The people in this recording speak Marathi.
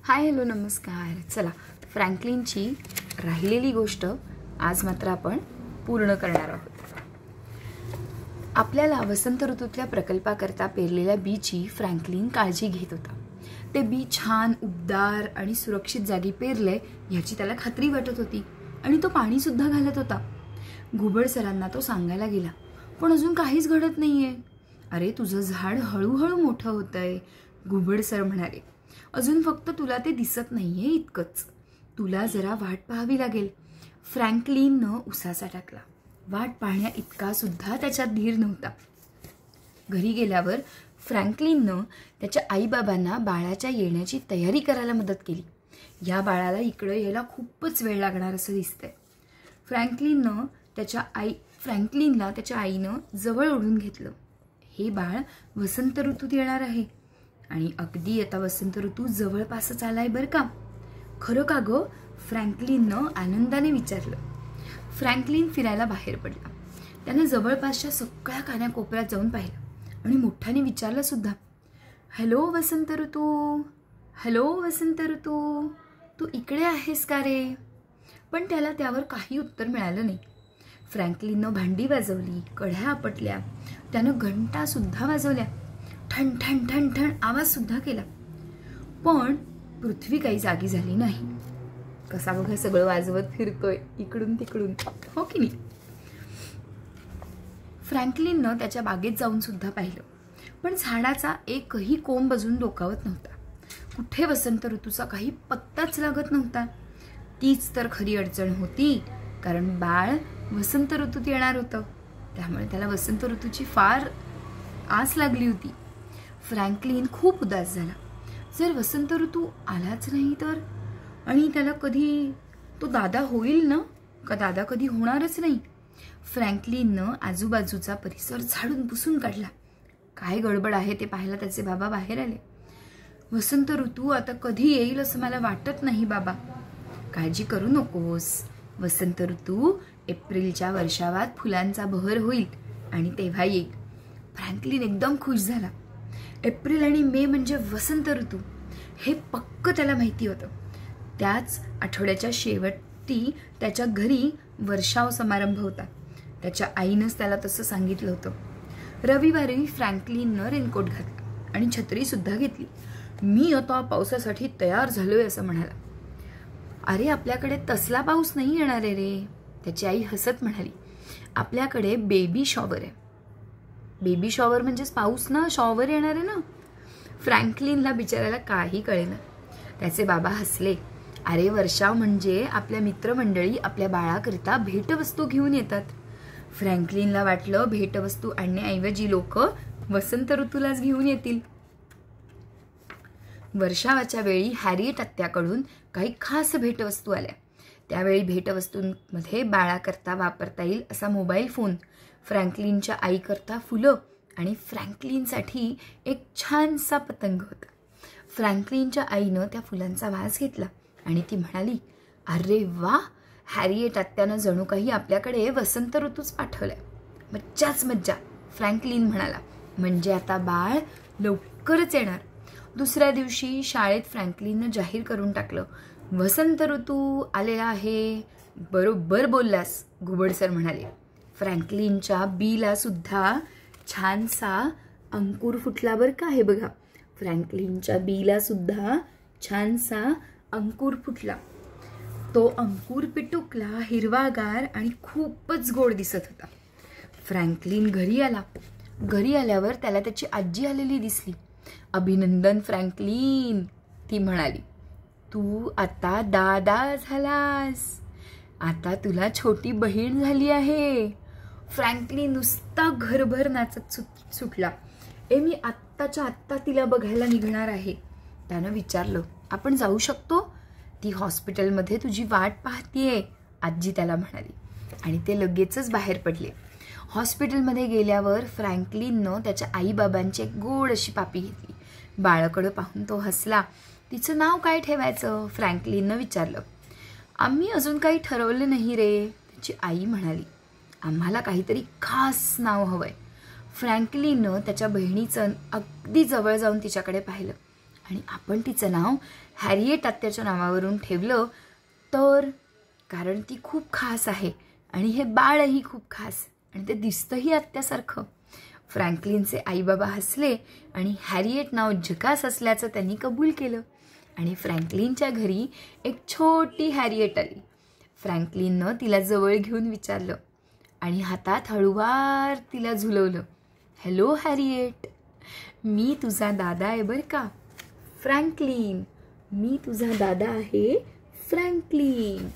हाय हॅलो नमस्कार. चला, फ्रँकलिनची राहिलेली गोष्ट आज मात्र आपण पूर्ण करणार आहोत. आपल्याला वसंत ऋतूतल्या प्रकल्पाकरता पेरलेल्या बीची फ्रँकलिन काळजी घेत होता. ते बी छान उबदार आणि सुरक्षित जागी पेरले याची त्याला खात्री वाटत होती आणि तो पाणी सुद्धा घालत होता. घुबड सरांना तो सांगायला गेला, पण अजून काहीच घडत नाहीये. अरे, तुझं झाड हळूहळू मोठं होतंय, घुबड सर म्हणाले. अजून फक्त तुला ते दिसत नाहीये इतकंच. तुला जरा वाट पाहावी लागेल. फ्रँकलिननं उसासा टाकला. वाट पाहण्या इतका सुद्धा त्याच्यात धीर नव्हता. घरी गेल्यावर फ्रँकलिननं त्याच्या आईबाबांना बाळाच्या येण्याची तयारी करायला मदत केली. या बाळाला इकडे यायला खूपच वेळ लागणार असं दिसतंय. फ्रँकलिनला त्याच्या आईनं जवळ ओढून घेतलं. हे बाळ वसंत ऋतूत येणार आहे आणि अगदी आता वसंत ऋतू जवळपासच आलाय बरं का. खरं का गं? फ्रँकलिननं आनंदाने विचारलं. फ्रँकलिन फिरायला बाहेर पडला. त्यानं जवळपासच्या सगळ्या कानाकोपऱ्यात जाऊन पाहिलं आणि मोठ्याने विचारलं सुद्धा, हॅलो वसंत ऋतू, हॅलो वसंत ऋतू, तू इकडे आहेस का रे? पण त्याला त्यावर काही उत्तर मिळालं नाही. फ्रँकलिननं भांडी वाजवली, कढ्या आपटल्या, त्यानं घंटा सुद्धा वाजवल्या, ठण ठण ठण ठण आवाज सुद्धा केला. पण पृथ्वी काही जागी झाली नाही. कसा बघा सगळं वाजवत फिरतोय इकडून तिकडून, हो की नाही? फ्रँकलिननं त्याच्या बागेत जाऊन सुद्धा पाहिलं, पण झाडाचा एकही कोंब अजून डोकावत नव्हता. कुठे वसंत ऋतूचा काही पत्ताच लागत नव्हता. तीच तर खरी अडचण होती, कारण बाळ वसंत ऋतूत येणार होतं. त्यामुळे त्याला वसंत ऋतूची फार आस लागली होती. फ्रँकलिन खूप उदास झाला. जर वसंत ऋतू आलाच नाही तर, आणि त्याला कधी तो दादा होईल ना, का दादा कधी होणारच नाही. फ्रँकलिननं आजूबाजूचा परिसर झाडून पुसून काढला. काय गडबड आहे ते पाहायला त्याचे बाबा बाहेर आले. वसंत ऋतू आता कधी येईल असं मला वाटत नाही बाबा. काळजी करू नकोस, वसंत ऋतू एप्रिलच्या वर्षावात फुलांचा बहर होईल आणि तेव्हा येईल. फ्रँकलिन एकदम खुश झाला. एप्रिल आणि मे म्हणजे वसंत ऋतू हे पक्क त्याला माहिती होतं. त्याच आठवड्याच्या शेवटी त्याच्या घरी वर्षाव समारंभ होता. त्याच्या आईनंच त्याला तसं सांगितलं होतं. रविवारी फ्रँकलिननं रेनकोट घातला आणि छत्री सुद्धा घेतली. मी आता पावसासाठी तयार झालोय असं म्हणाला. अरे, आपल्याकडे तसला पाऊस नाही येणार आहे रे, त्याची आई हसत म्हणाली. आपल्याकडे बेबी शॉवर आहे. बेबी शॉवर म्हणजेच पाऊस ना, शॉवर येणार आहे ना. फ्रँकलिनला बिचारायला काही कळेना. त्याचे बाबा हसले. अरे, वर्षाव म्हणजे आपल्या मित्रमंडळी आपल्या बाळाकरिता भेटवस्तू घेऊन येतात. फ्रँकलिनला वाटलं भेटवस्तू आणण्याऐवजी लोक वसंत ऋतूलाच घेऊन येतील. वर्षावाच्या वेळी हॅरिएट आत्याकडून काही खास भेटवस्तू आल्या. त्यावेळी भेटवस्तूंमध्ये बाळाकरता वापरता येईल असा मोबाईल फोन, फ्रँकलिनच्या आईकरता फुलं आणि फ्रँकलिनसाठी एक छानसा पतंग होता. फ्रँकलिनच्या आईनं त्या फुलांचा वास घेतला आणि ती म्हणाली, अरे वा, हॅरिएट आत्यानं जणू काही आपल्याकडे वसंत ऋतूच पाठवलाय. मज्जाच मज्जा, फ्रँकलिन म्हणाला. म्हणजे आता बाळ लवकरच येणार. दुसऱ्या दिवशी शाळेत फ्रँकलिननं जाहीर करून टाकलं, वसंत ऋतू आलेला आहे. बरोबर बोललास, घुबड सर म्हणाले. फ्रँकलिनच्या बीला सुद्धा छानसा अंकुर फुटला बरं का. हे बघा, फ्रँकलिनच्या बीला सुद्धा छानसा अंकुर फुटला. तो अंकुर पिटुकला, हिरवागार आणि खूपच गोड दिसत होता. फ्रँकलिन घरी आला. घरी आल्यावर त्याला त्याची आजी आलेली दिसली. अभिनंदन फ्रँकलिन, ती म्हणाली. तू आता दादा झालास. आता तुला छोटी बहीण झाली आहे. फ्रँकलिन नुसता घरभर नाचत सुटला. मी आत्ताच्या आत्ता तिला बघायला निघणार आहे. त्यानं विचारलं, आपण जाऊ शकतो? ती हॉस्पिटलमध्ये तुझी वाट पाहतीये, आजी त्याला म्हणाली. आणि ते लगेचच बाहेर पडले. हॉस्पिटलमध्ये गेल्यावर फ्रँकलिननं त्याच्या आईबाबांची एक गोड अशी पापी घेतली. बाळाकडं पाहून तो हसला. तिचं नाव काय ठेवायचं? फ्रँकलिननं विचारलं. आम्ही अजून काही ठरवलं नाही रे, त्याची आई म्हणाली. आम्हाला काहीतरी खास नाव हवंय. फ्रँकलिननं त्याच्या बहिणीचं अगदी जवळ जाऊन तिच्याकडे पाहिलं आणि आपण तिचं नाव हॅरिएट आत्याच्या नावावरून ठेवलं तर कारण ती खूप खास आहे आणि हे बाळही खूप खास आणि ते दिसतंही आत्यासारखं. फ्रँकलिनचे आईबाबा हसले आणि हॅरिएट नाव झकास असल्याचं त्यांनी कबूल केलं आणि फ्रँकलिनच्या घरी एक छोटी हॅरिएट आली. फ्रँकलिननं तिला जवळ घेऊन विचारलं आणि हातात हळूवार तिला झुलवलं. हॅलो हॅरिएट, मी तुझा दादा आहे बरं का, फ्रँकलिन. मी तुझा दादा आहे फ्रँकलिन.